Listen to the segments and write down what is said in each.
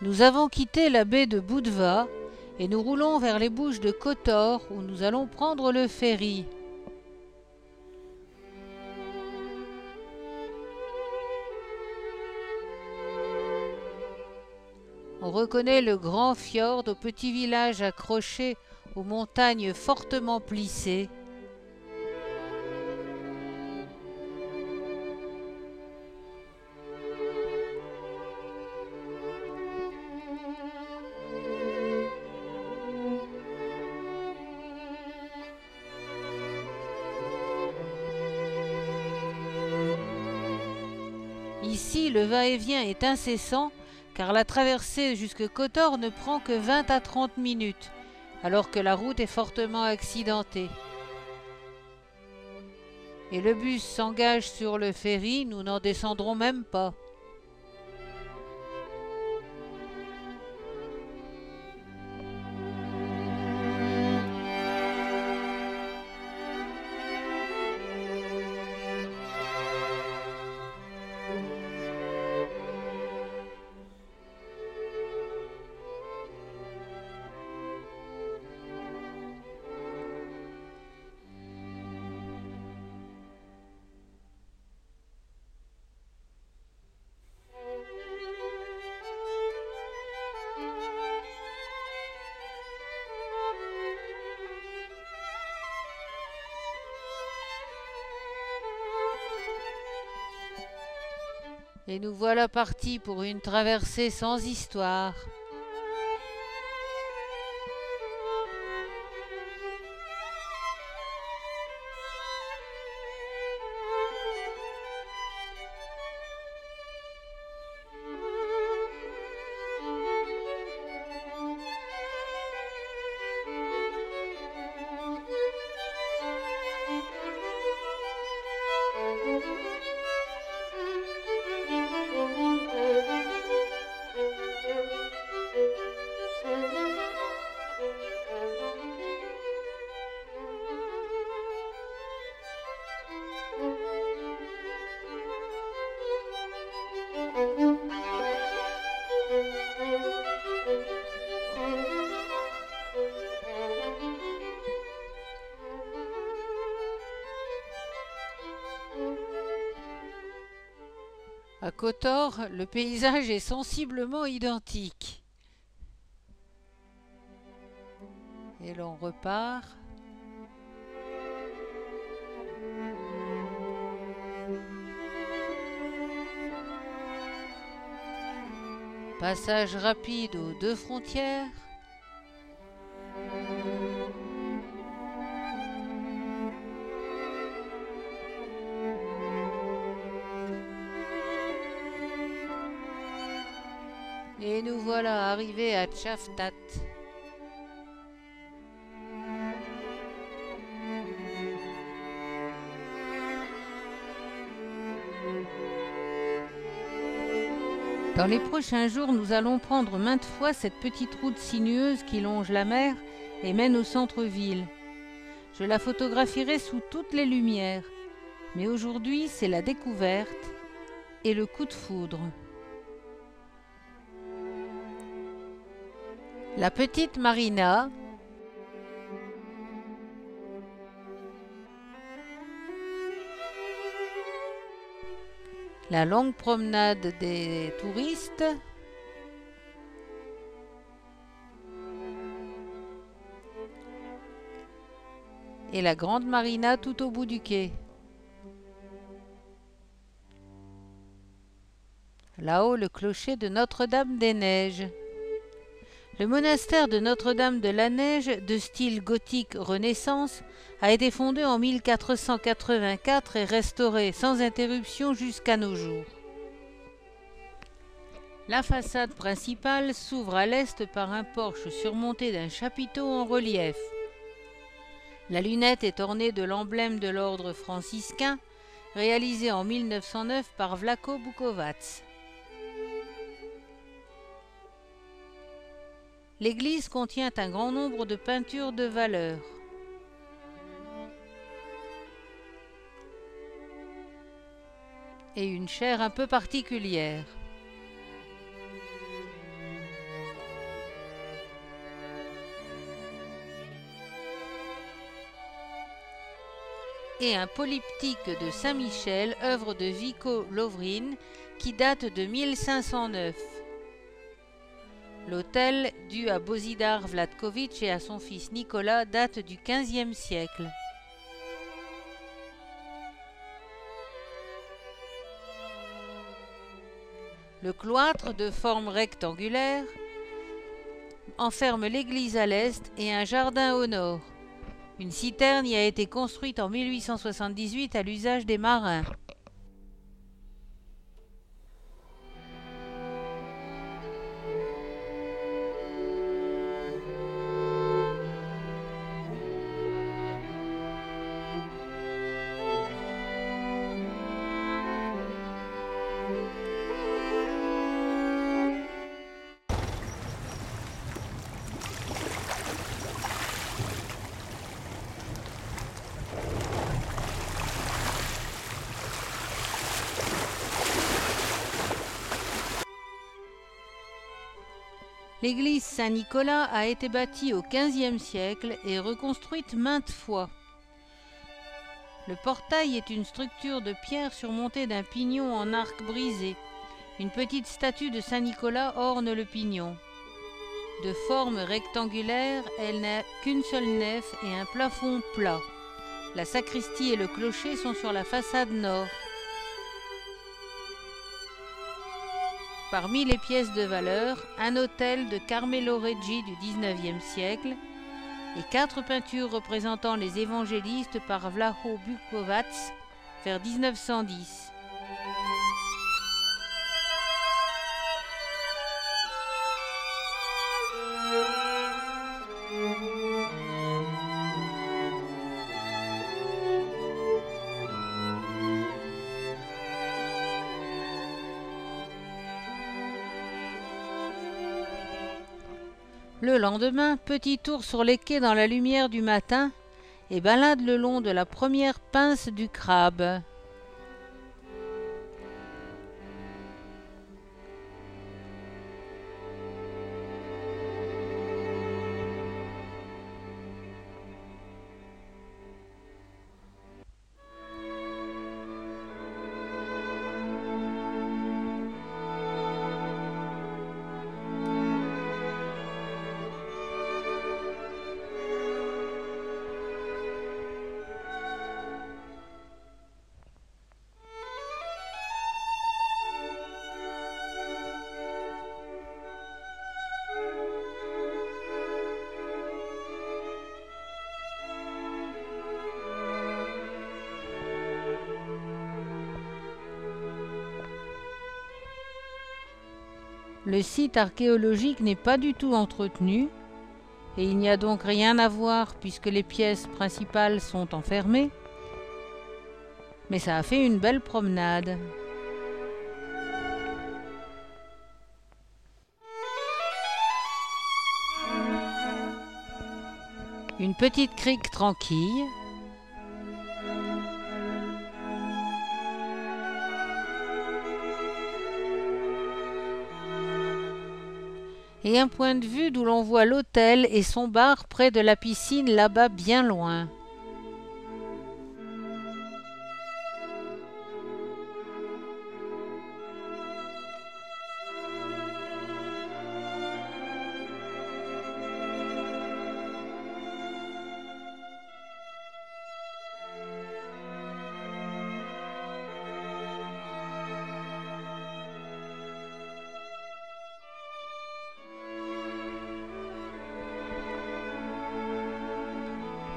Nous avons quitté la baie de Budva et nous roulons vers les Bouches de Kotor où nous allons prendre le ferry. On reconnaît le grand fjord au petit village accroché aux montagnes fortement plissées. Ici, le va-et-vient est incessant car la traversée jusque Kotor ne prend que 20 à 30 minutes, alors que la route est fortement accidentée. Et le bus s'engage sur le ferry, nous n'en descendrons même pas. Et nous voilà partis pour une traversée sans histoire. À Kotor, le paysage est sensiblement identique. Et l'on repart. Passage rapide aux deux frontières. Et nous voilà arrivés à Tchaftat. Dans les prochains jours, nous allons prendre maintes fois cette petite route sinueuse qui longe la mer et mène au centre-ville. Je la photographierai sous toutes les lumières, mais aujourd'hui c'est la découverte et le coup de foudre. La petite marina, la longue promenade des touristes, et la grande marina tout au bout du quai. Là-haut, le clocher de Notre-Dame-des-Neiges. Le monastère de Notre-Dame-de-la-Neige, de style gothique Renaissance, a été fondé en 1484 et restauré sans interruption jusqu'à nos jours. La façade principale s'ouvre à l'est par un porche surmonté d'un chapiteau en relief. La lunette est ornée de l'emblème de l'ordre franciscain, réalisé en 1909 par Vlatko Bukovac. L'église contient un grand nombre de peintures de valeur. Et une chaire un peu particulière. et un polyptyque de Saint-Michel, œuvre de Vico Lovrin, qui date de 1509. L'autel, dû à Bozidar Vlatković et à son fils Nicolas, date du XVe siècle. Le cloître, de forme rectangulaire, enferme l'église à l'est et un jardin au nord. Une citerne y a été construite en 1878 à l'usage des marins. L'église Saint-Nicolas a été bâtie au XVe siècle et reconstruite maintes fois. Le portail est une structure de pierre surmontée d'un pignon en arc brisé. Une petite statue de Saint-Nicolas orne le pignon. De forme rectangulaire, elle n'a qu'une seule nef et un plafond plat. La sacristie et le clocher sont sur la façade nord. Parmi les pièces de valeur, un autel de Carmelo Reggi du XIXe siècle et 4 peintures représentant les évangélistes par Vlaho Bukovac vers 1910. Le lendemain, petit tour sur les quais dans la lumière du matin et balade le long de la première pince du crabe. Le site archéologique n'est pas du tout entretenu et il n'y a donc rien à voir puisque les pièces principales sont enfermées. Mais ça a fait une belle promenade. Une petite crique tranquille. Et un point de vue d'où l'on voit l'hôtel et son bar près de la piscine là-bas bien loin.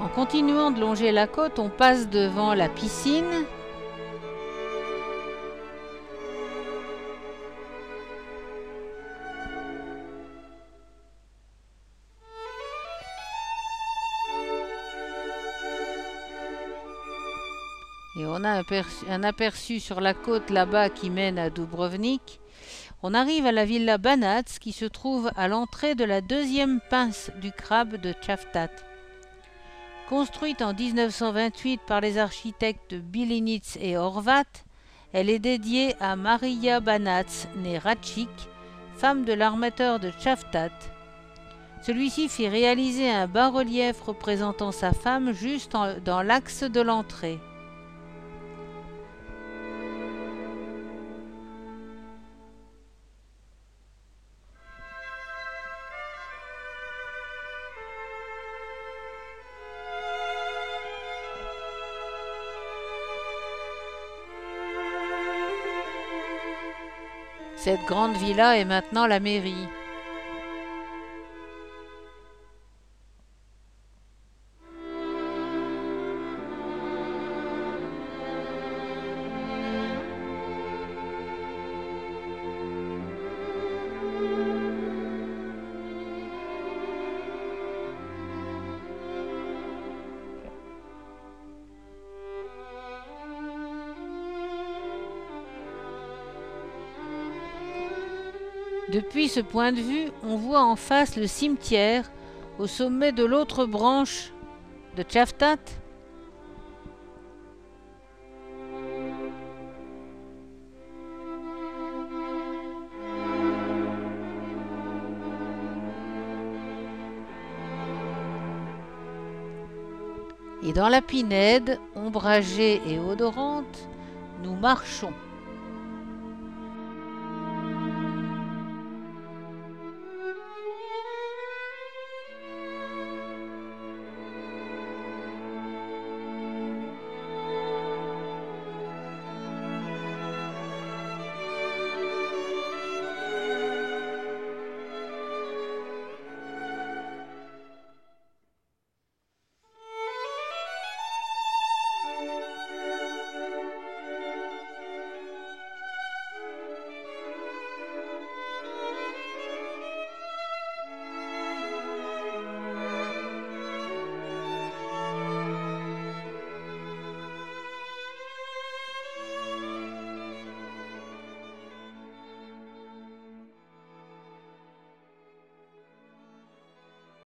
En continuant de longer la côte, on passe devant la piscine. Et on a un aperçu sur la côte là-bas qui mène à Dubrovnik. On arrive à la villa Banats qui se trouve à l'entrée de la deuxième pince du crabe de Cavtat. Construite en 1928 par les architectes Bilinitz et Horvat, elle est dédiée à Maria Banats, née Ratchik, femme de l'armateur de Cavtat. Celui-ci fit réaliser un bas-relief représentant sa femme juste dans l'axe de l'entrée. Cette grande villa est maintenant la mairie. Depuis ce point de vue, on voit en face le cimetière au sommet de l'autre branche de Tchaftat. Et dans la pinède, ombragée et odorante, nous marchons.